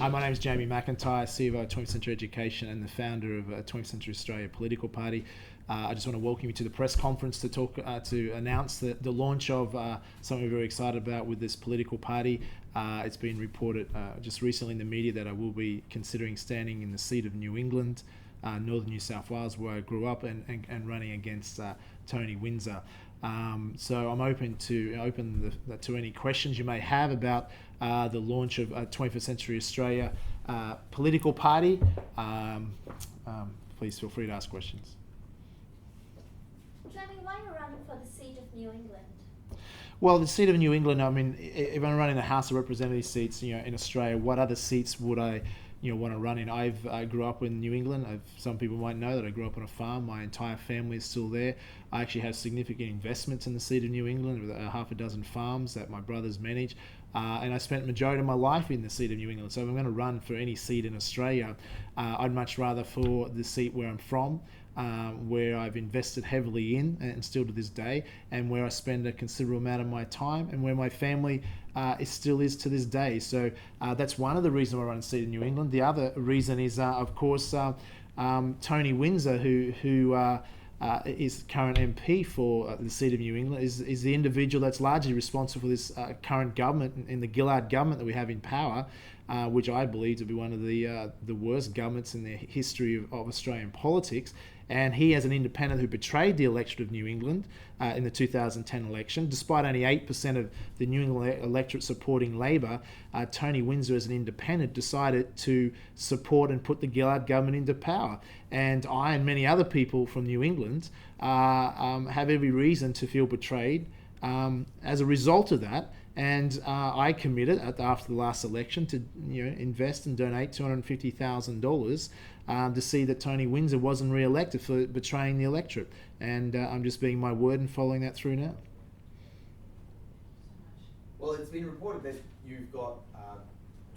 Hi, my name is Jamie McIntyre, CEO of 20th Century Education and the founder of 20th Century Australia political party. I just want to welcome you to the press conference to talk to announce the launch of something we're very excited about with this political party. It's been reported just recently in the media that I will be considering standing in the seat of New England, northern New South Wales, where I grew up, and running against Tony Windsor. So I'm open to any questions you may have about the launch of 21st Century Australia political party. Please feel free to ask questions. Jamie, why are you running for the seat of New England? Well, the seat of New England, I mean, if I'm running the House of Representatives seats, in Australia, what other seats would I want to run in? I grew up in New England. Some people might know that I grew up on a farm. My entire family is still there. I actually have significant investments in the seat of New England, with half a dozen farms that my brothers manage. And I spent the majority of my life in the seat of New England. So if I'm going to run for any seat in Australia, I'd much rather for the seat where I'm from, where I've invested heavily in, and still to this day, and where I spend a considerable amount of my time, and where my family still is to this day. So that's one of the reasons I run a seat in New England. The other reason is, of course, Tony Windsor, who is current MP for the seat of New England, is the individual that's largely responsible for this current government, in the Gillard government that we have in power, which I believe to be one of the worst governments in the history of Australian politics. And he, as an independent who betrayed the electorate of New England in the 2010 election, despite only 8% of the New England electorate supporting Labor, Tony Windsor, as an independent, decided to support and put the Gillard government into power. And I and many other people from New England have every reason to feel betrayed as a result of that. And I committed after the last election to invest and donate $250,000 to see that Tony Windsor wasn't re-elected for betraying the electorate. And I'm just being my word and following that through now. Well, it's been reported that you've got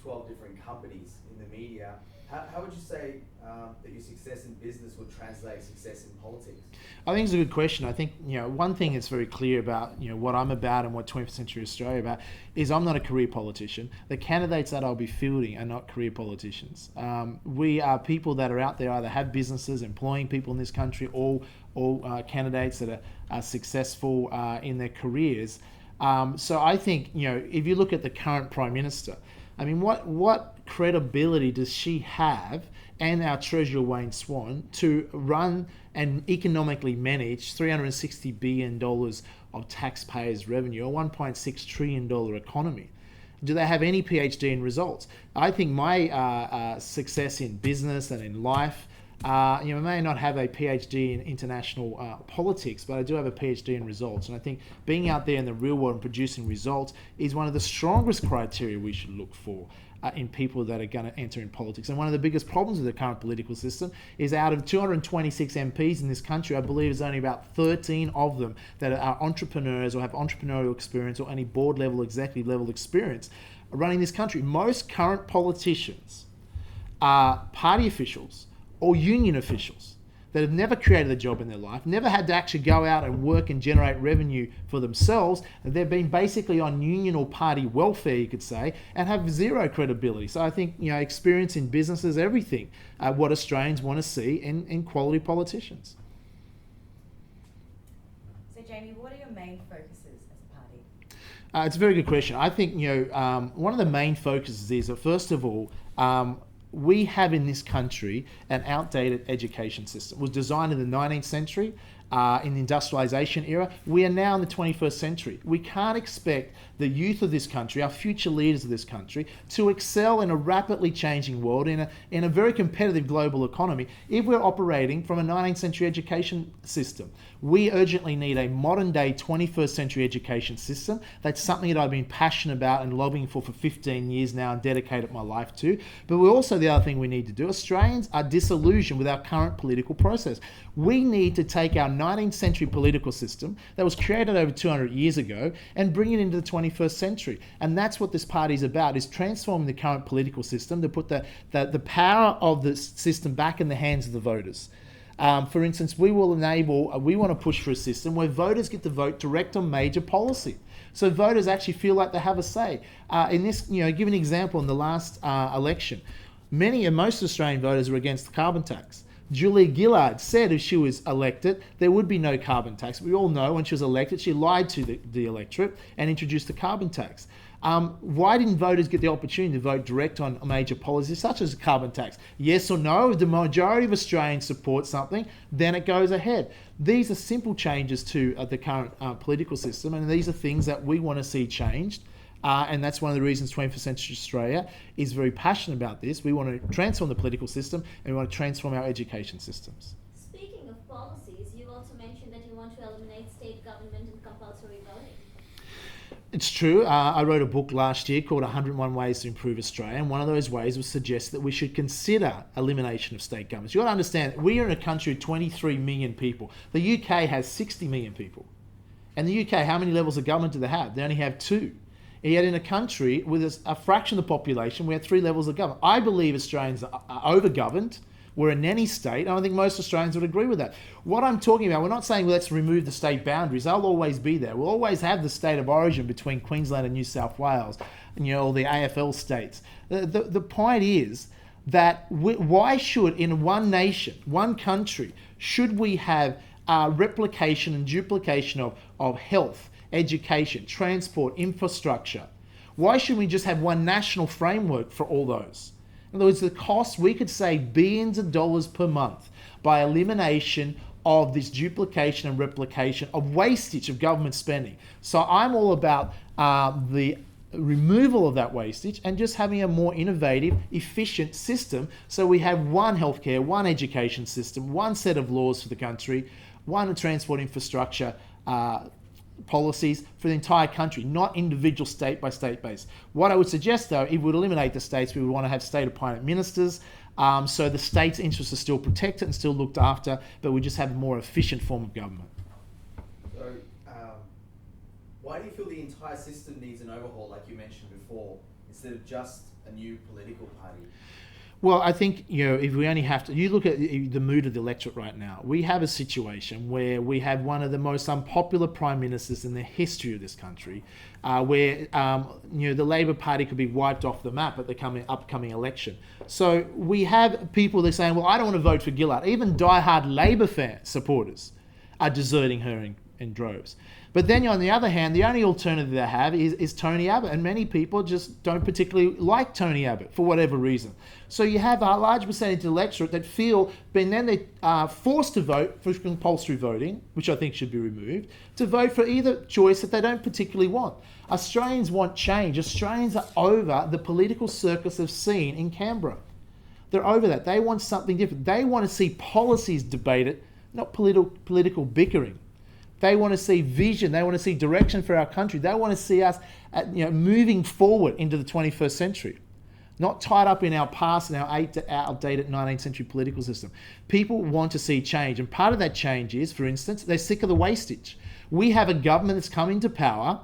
12 different companies in the media. How would you say that your success in business would translate success in politics? I think it's a good question. I think one thing that's very clear about what I'm about and what 21st Century Australia about is I'm not a career politician. The candidates that I'll be fielding are not career politicians. We are people that are out there, either have businesses, employing people in this country, all candidates that are successful in their careers. So I think if you look at the current Prime Minister, I mean, what credibility does she have, and our Treasurer Wayne Swan, to run and economically manage $360 billion of taxpayers' revenue, a $1.6 trillion economy? Do they have any PhD in results? I think my success in business and in life, I may not have a PhD in international politics, but I do have a PhD in results. And I think being out there in the real world and producing results is one of the strongest criteria we should look for in people that are going to enter in politics. And one of the biggest problems with the current political system is, out of 226 MPs in this country, I believe there's only about 13 of them that are entrepreneurs or have entrepreneurial experience or any board level, executive level experience running this country. Most current politicians are party officials or union officials that have never created a job in their life, never had to actually go out and work and generate revenue for themselves. They've been basically on union or party welfare, you could say, and have zero credibility. So I think experience in business is everything. What Australians want to see in quality politicians. So Jamie, what are your main focuses as a party? It's a very good question. I think one of the main focuses is that, first of all, we have in this country an outdated education system. It was designed in the 19th century, in the industrialization era. We are now in the 21st century. We can't expect the youth of this country, our future leaders of this country, to excel in a rapidly changing world, in a very competitive global economy, if we're operating from a 19th century education system. We urgently need a modern day 21st century education system. That's something that I've been passionate about and lobbying for 15 years now and dedicated my life to. But we're also, the other thing we need to do, Australians are disillusioned with our current political process. We need to take our 19th century political system that was created over 200 years ago and bring it into the 21st century. And that's what this party is about, is transforming the current political system to put the power of the system back in the hands of the voters. For instance, we want to push for a system where voters get to vote direct on major policy. So voters actually feel like they have a say. In this, give an example in the last election, most Australian voters were against the carbon tax. Julia Gillard said if she was elected, there would be no carbon tax. We all know when she was elected, she lied to the electorate and introduced the carbon tax. Why didn't voters get the opportunity to vote direct on major policies such as carbon tax? Yes or no? If the majority of Australians support something, then it goes ahead. These are simple changes to the current political system, and these are things that we want to see changed. And that's one of the reasons 21st Century Australia is very passionate about this. We want to transform the political system, and we want to transform our education systems. Speaking of policies, you also mentioned that you want to eliminate state government and compulsory voting. It's true. I wrote a book last year called 101 Ways to Improve Australia, and one of those ways was suggest that we should consider elimination of state governments. You've got to understand, we are in a country of 23 million people. The UK has 60 million people. And the UK, how many levels of government do they have? They only have 2. And yet in a country with a fraction of the population, we have 3 levels of government. I believe Australians are over-governed. We're a nanny state, and I think most Australians would agree with that. What I'm talking about, we're not saying let's remove the state boundaries. They'll always be there. We'll always have the state of origin between Queensland and New South Wales, and all the AFL states. The point is that why should, in one nation, one country, should we have replication and duplication of health, education, transport, infrastructure? Why shouldn't we just have one national framework for all those? In other words, the cost, we could save billions of dollars per month by elimination of this duplication and replication of wastage of government spending. So I'm all about the removal of that wastage and just having a more innovative, efficient system, so we have one healthcare, one education system, one set of laws for the country, one transport infrastructure policies for the entire country, not individual state by state base. What I would suggest, though, it would eliminate the states. We would want to have state appointed ministers, so the state's interests are still protected and still looked after, but we just have a more efficient form of government. So, why do you feel the entire system needs an overhaul, like you mentioned before, instead of just a new political party? Well, I think, if we only have to... You look at the mood of the electorate right now. We have a situation where we have one of the most unpopular prime ministers in the history of this country, where, the Labor Party could be wiped off the map at the upcoming election. So we have people that are saying, well, I don't want to vote for Gillard. Even diehard Labor supporters are deserting her in droves. But then on the other hand, the only alternative they have is Tony Abbott, and many people just don't particularly like Tony Abbott for whatever reason. So you have a large percentage of the electorate that feel, but then they are forced to vote for compulsory voting, which I think should be removed, to vote for either choice that they don't particularly want. Australians want change. Australians are over the political circus they've seen in Canberra. They're over that. They want something different. They want to see policies debated, not political bickering. They want to see vision. They want to see direction for our country. They want to see us moving forward into the 21st century, not tied up in our past and our outdated 19th century political system. People want to see change. And part of that change is, for instance, they're sick of the wastage. We have a government that's come into power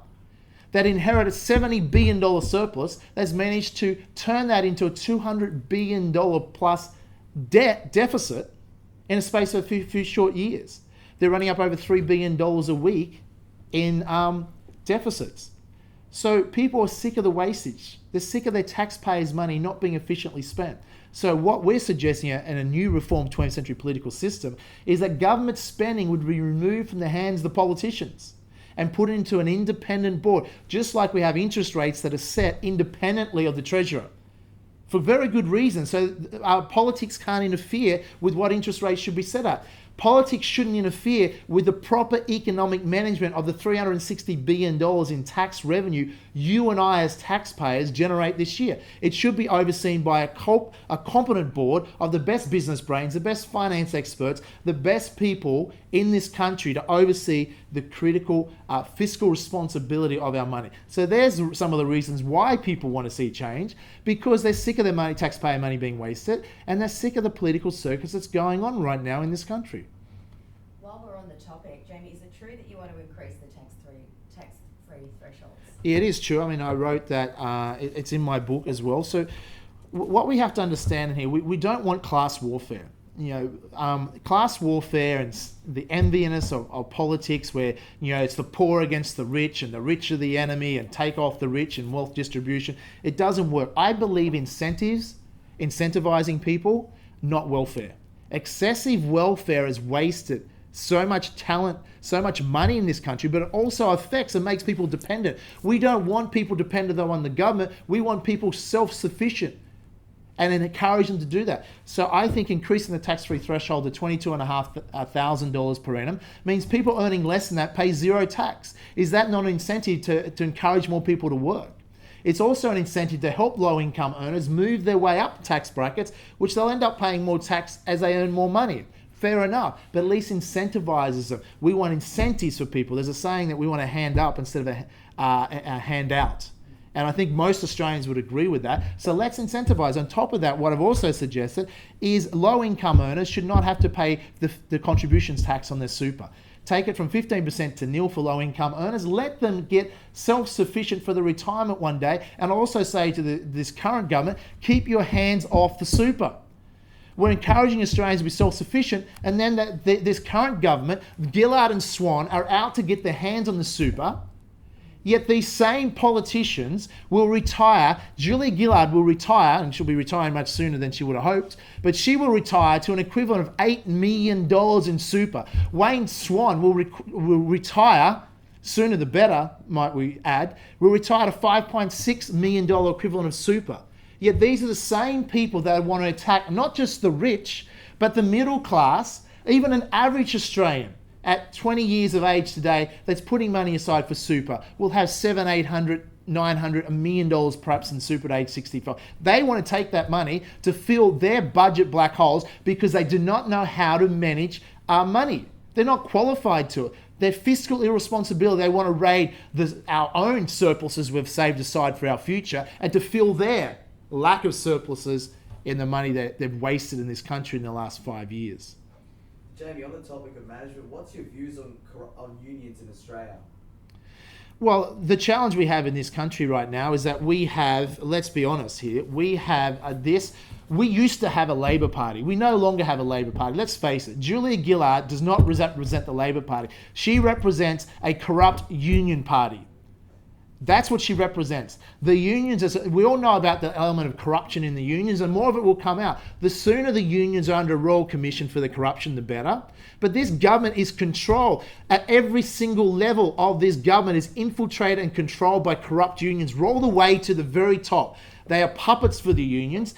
that inherited a $70 billion surplus, that's managed to turn that into a $200 billion plus deficit in a space of a few short years. They're running up over $3 billion a week in deficits. So people are sick of the wastage. They're sick of their taxpayers' money not being efficiently spent. So what we're suggesting in a new reformed 20th century political system is that government spending would be removed from the hands of the politicians and put into an independent board, just like we have interest rates that are set independently of the Treasurer, for very good reason. So our politics can't interfere with what interest rates should be set at. Politics shouldn't interfere with the proper economic management of the $360 billion in tax revenue you and I as taxpayers generate this year. It should be overseen by a competent board of the best business brains, the best finance experts, the best people in this country to oversee the critical fiscal responsibility of our money. So there's some of the reasons why people want to see change, because they're sick of their money, taxpayer money being wasted, and they're sick of the political circus that's going on right now in this country. While we're on the topic, Jamie, is it true that you want to increase the tax-free thresholds? Yeah, it is true. I mean, I wrote that. It's in my book as well. So what we have to understand here, we don't want class warfare. class warfare and the enviness of politics, where it's the poor against the rich and the rich are the enemy and take off the rich and wealth distribution. It doesn't work. I believe incentivizing people, not welfare. Excessive welfare has wasted so much talent, so much money in this country, but it also affects and makes people dependent. We don't want people dependent on the government. We want people self-sufficient and then encourage them to do that. So I think increasing the tax-free threshold to $22,500 per annum means people earning less than that pay zero tax. Is that not an incentive to encourage more people to work? It's also an incentive to help low-income earners move their way up tax brackets, which they'll end up paying more tax as they earn more money. Fair enough, but at least incentivizes them. We want incentives for people. There's a saying that we want to hand up instead of a hand out. And I think most Australians would agree with that. So let's incentivize. On top of that, what I've also suggested is low-income earners should not have to pay the contributions tax on their super. Take it from 15% to nil for low-income earners. Let them get self-sufficient for the retirement one day. And also say to this current government, keep your hands off the super. We're encouraging Australians to be self-sufficient, and then this current government, Gillard and Swan, are out to get their hands on the super. Yet these same politicians will retire. Julia Gillard will retire, and she'll be retiring much sooner than she would have hoped, but she will retire to an equivalent of $8 million in super. Wayne Swan will retire, sooner the better, might we add, will retire to $5.6 million equivalent of super. Yet these are the same people that want to attack not just the rich, but the middle class, even an average Australian at 20 years of age today that's putting money aside for super will have $700, $800, $900, $1 million perhaps in super at age 65. They want to take that money to fill their budget black holes because they do not know how to manage our money. They're not qualified to it. Their fiscal irresponsibility, they want to raid our own surpluses we've saved aside for our future and to fill their lack of surpluses in the money that they've wasted in this country in the last 5 years. Jamie, on the topic of management, what's your views on unions in Australia? Well, the challenge we have in this country right now is that we have, let's be honest here, we have we used to have a Labor Party. We no longer have a Labor Party. Let's face it, Julia Gillard does not represent the Labor Party. She represents a corrupt union party. That's what she represents. The unions, we all know about the element of corruption in the unions, and more of it will come out. The sooner the unions are under a Royal Commission for the corruption, the better. But this government is controlled. At every single level of this government is infiltrated and controlled by corrupt unions, all the way to the very top. They are puppets for the unions.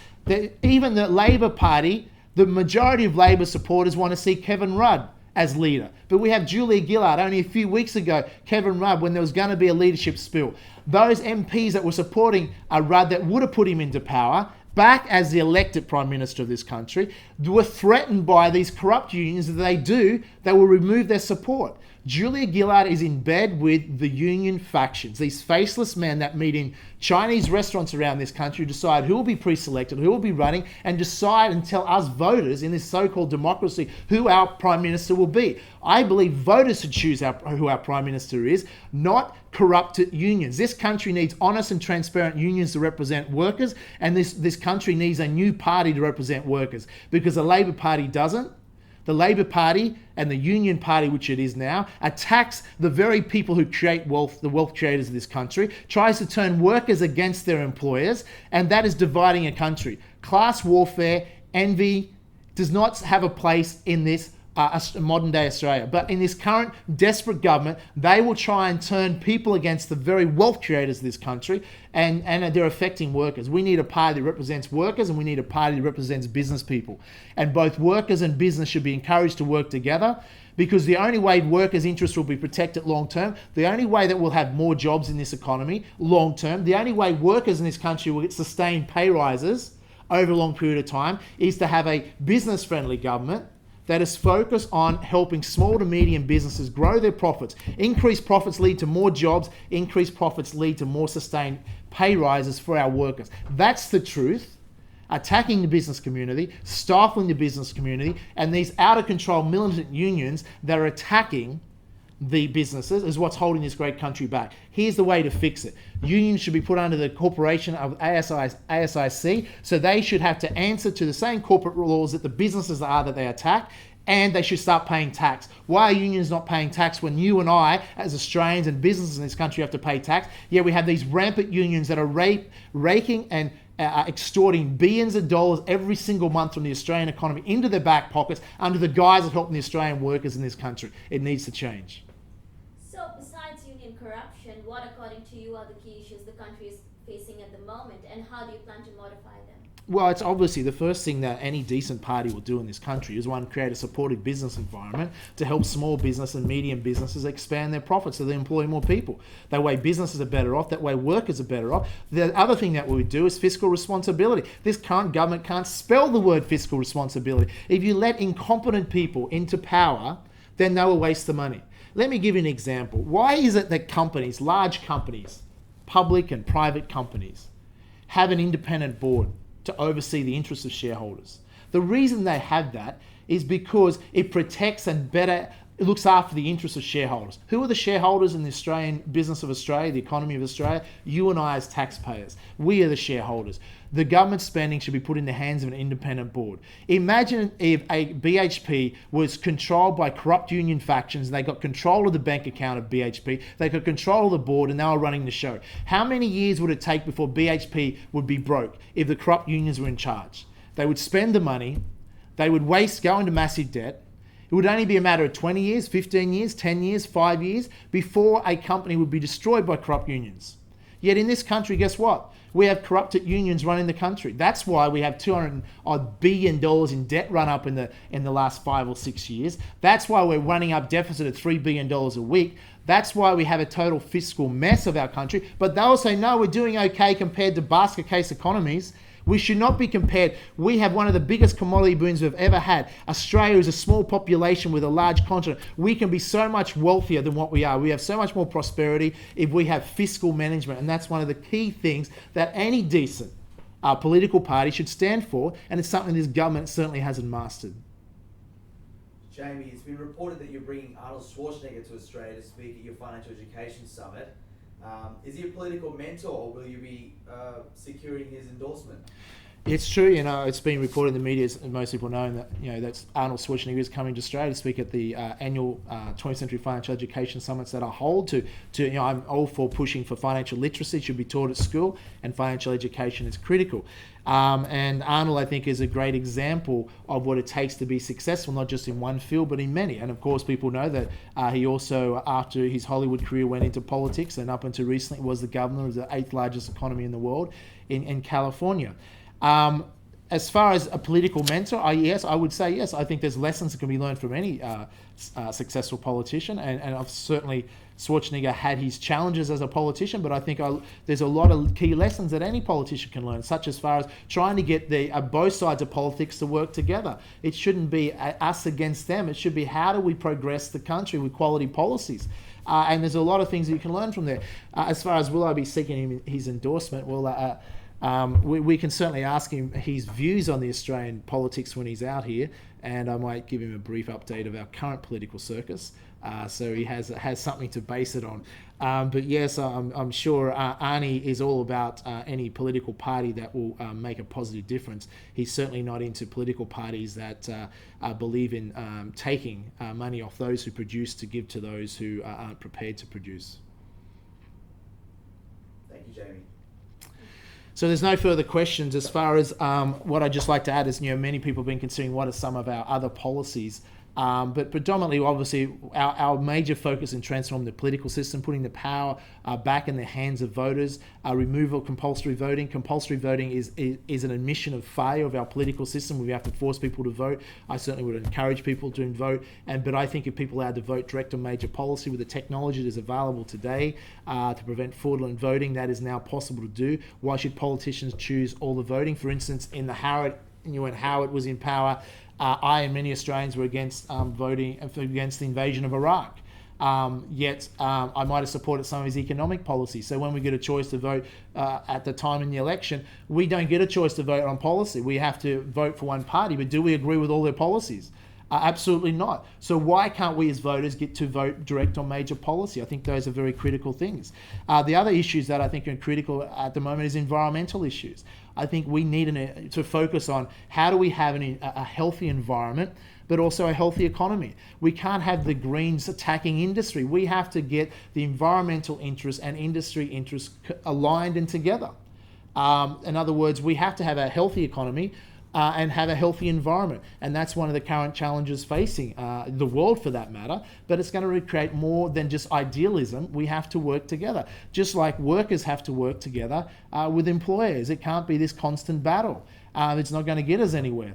Even the Labor Party, the majority of Labor supporters want to see Kevin Rudd as leader. But we have Julia Gillard. Only a few weeks ago, Kevin Rudd, when there was going to be a leadership spill, those MPs that were supporting Rudd that would have put him into power, back as the elected Prime Minister of this country, were threatened by these corrupt unions that they will remove their support. Julia Gillard is in bed with the union factions, these faceless men that meet in Chinese restaurants around this country, decide who will be pre-selected, who will be running, and decide and tell us voters in this so-called democracy who our Prime Minister will be. I believe voters should choose who our Prime Minister is, not corrupted unions. This country needs honest and transparent unions to represent workers, and this country needs a new party to represent workers, because the Labor Party doesn't. The Labor Party and the Union Party, which it is now, attacks the very people who create wealth, the wealth creators of this country, tries to turn workers against their employers, and that is dividing a country. Class warfare, envy, does not have a place in this modern day Australia. But in this current desperate government, they will try and turn people against the very wealth creators of this country, and they're affecting workers. We need a party that represents workers, and we need a party that represents business people. And both workers and business should be encouraged to work together, because the only way workers' interests will be protected long term, the only way that we'll have more jobs in this economy long term, the only way workers in this country will get sustained pay rises over a long period of time is to have a business-friendly government that is focused on helping small to medium businesses grow their profits. Increased profits lead to more jobs. Increased profits lead to more sustained pay rises for our workers. That's the truth. Attacking the business community, stifling the business community, and these out-of-control militant unions that are attacking the businesses is what's holding this great country back. Here's the way to fix it. Unions should be put under the corporation of ASIC, so they should have to answer to the same corporate laws that the businesses are that they attack, and they should start paying tax. Why are unions not paying tax when you and I, as Australians and businesses in this country, have to pay tax? Yet we have these rampant unions that are raking and extorting billions of dollars every single month from the Australian economy into their back pockets under the guise of helping the Australian workers in this country. It needs to change. So, besides union corruption, what, according to you, are the key issues the country is facing at the moment, and how do you plan to modify them? Well, it's obviously the first thing that any decent party will do in this country is, one, create a supportive business environment to help small business and medium businesses expand their profits so they employ more people. That way businesses are better off, that way workers are better off. The other thing that we would do is fiscal responsibility. This current government can't spell the word fiscal responsibility. If you let incompetent people into power, then they will waste the money. Let me give you an example. Why is it that companies, large companies, public and private companies, have an independent board to oversee the interests of shareholders? The reason they have that is because it protects and better looks after the interests of shareholders. Who are the shareholders in the Australian business of Australia, the economy of Australia? You and I as taxpayers. We are the shareholders. The government spending should be put in the hands of an independent board. Imagine if a BHP was controlled by corrupt union factions, they got control of the bank account of BHP, they got control of the board, and they were running the show. How many years would it take before BHP would be broke if the corrupt unions were in charge? They would spend the money, they would go into massive debt. It would only be a matter of 20 years, 15 years, 10 years, 5 years before a company would be destroyed by corrupt unions. Yet in this country, guess what? We have corrupted unions running the country. That's why we have $200 billion in debt run up in the last 5 or 6 years. That's why we're running up deficit at $3 billion a week. That's why we have a total fiscal mess of our country. But they'll say, no, we're doing okay compared to basket case economies. We should not be compared. We have one of the biggest commodity booms we've ever had. Australia is a small population with a large continent. We can be so much wealthier than what we are. We have so much more prosperity if we have fiscal management. And that's one of the key things that any decent political party should stand for. And it's something this government certainly hasn't mastered. Jamie, it's been reported that you're bringing Arnold Schwarzenegger to Australia to speak at your Financial Education Summit. Is he a political mentor, or will you be securing his endorsement? It's true, it's been reported in the media, as most people know, that that's Arnold Schwarzenegger is coming to Australia to speak at the annual 20th Century Financial Education Summits that I hold. I'm all for pushing for financial literacy. It should be taught at school, and financial education is critical. And Arnold, I think, is a great example of what it takes to be successful, not just in one field, but in many. And of course, people know that he also, after his Hollywood career, went into politics, and up until recently was the governor of the 8th largest economy in the world in California. As far as a political mentor, yes, I would say yes. I think there's lessons that can be learned from any successful politician, and I've certainly Schwarzenegger had his challenges as a politician, but I think there's a lot of key lessons that any politician can learn, such as far as trying to get both sides of politics to work together. It shouldn't be us against them. It should be, how do we progress the country with quality policies? And there's a lot of things that you can learn from there. As far as will I be seeking his endorsement, well, we can certainly ask him his views on the Australian politics when he's out here, and I might give him a brief update of our current political circus, so he has something to base it on. But yes, I'm sure Arnie is all about any political party that will make a positive difference. He's certainly not into political parties that believe in taking money off those who produce to give to those who aren't prepared to produce. Thank you, Jamie. So there's no further questions. As far as what I'd just like to add is, many people have been considering what are some of our other policies. But predominantly, obviously, our major focus in transforming the political system, putting the power back in the hands of voters, removal of compulsory voting. Compulsory voting is an admission of failure of our political system. We have to force people to vote. I certainly would encourage people to vote. But I think if people are allowed to vote direct on major policy with the technology that is available today to prevent fraudulent voting, that is now possible to do. Why should politicians choose all the voting? For instance, when Howard was in power, I and many Australians were against voting against the invasion of Iraq. Yet I might have supported some of his economic policies. So when we get a choice to vote at the time in the election, we don't get a choice to vote on policy. We have to vote for one party, but do we agree with all their policies? Absolutely not. So why can't we as voters get to vote direct on major policy? I think those are very critical things. The other issues that I think are critical at the moment is environmental issues. I think we need to focus on how do we have a healthy environment, but also a healthy economy. We can't have the Greens attacking industry. We have to get the environmental interests and industry interests aligned and together. In other words, we have to have a healthy economy and have a healthy environment. And that's one of the current challenges facing the world for that matter. But it's going to create more than just idealism. We have to work together. Just like workers have to work together with employers. It can't be this constant battle. It's not going to get us anywhere.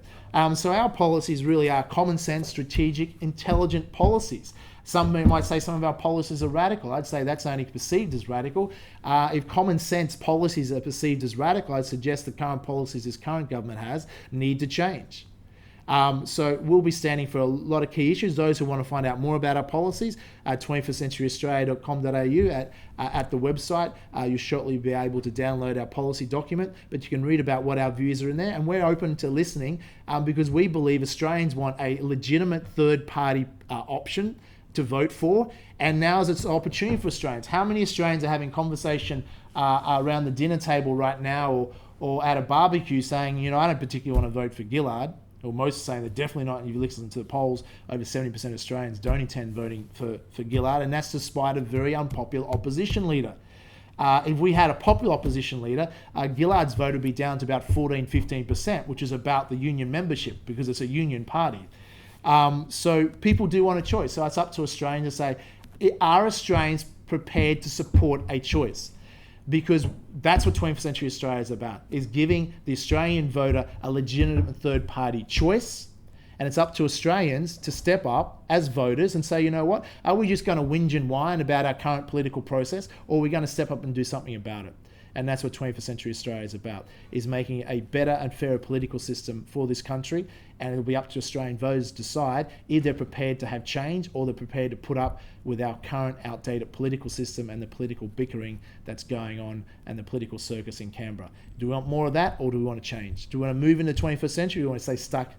So our policies really are common sense, strategic, intelligent policies. Some might say some of our policies are radical. I'd say that's only perceived as radical. If common sense policies are perceived as radical, I'd suggest the current policies this current government has need to change. So we'll be standing for a lot of key issues. Those who want to find out more about our policies, 21stcenturyaustralia.com.au at the website, you'll shortly be able to download our policy document, but you can read about what our views are in there, and we're open to listening because we believe Australians want a legitimate third-party option to vote for, and now is its opportunity for Australians. How many Australians are having conversation around the dinner table right now or at a barbecue saying, I don't particularly want to vote for Gillard, or most are saying they're definitely not, and if you listen to the polls, over 70% of Australians don't intend voting for Gillard, and that's despite a very unpopular opposition leader. If we had a popular opposition leader, Gillard's vote would be down to about 14-15%, which is about the union membership, because it's a union party. So people do want a choice. So it's up to Australians to say, are Australians prepared to support a choice? Because that's what 21st Century Australia is about, is giving the Australian voter a legitimate third-party choice. And it's up to Australians to step up as voters and say, you know what, are we just going to whinge and whine about our current political process, or are we going to step up and do something about it? And that's what 21st Century Australia is about, is making a better and fairer political system for this country. And it'll be up to Australian voters to decide if they're prepared to have change or they're prepared to put up with our current outdated political system and the political bickering that's going on and the political circus in Canberra. Do we want more of that, or do we want to change? Do we want to move into the 21st century, or do we want to stay stuck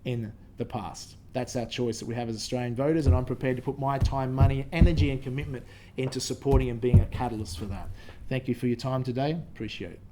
in the past? That's our choice that we have as Australian voters, and I'm prepared to put my time, money, energy and commitment into supporting and being a catalyst for that. Thank you for your time today. Appreciate it.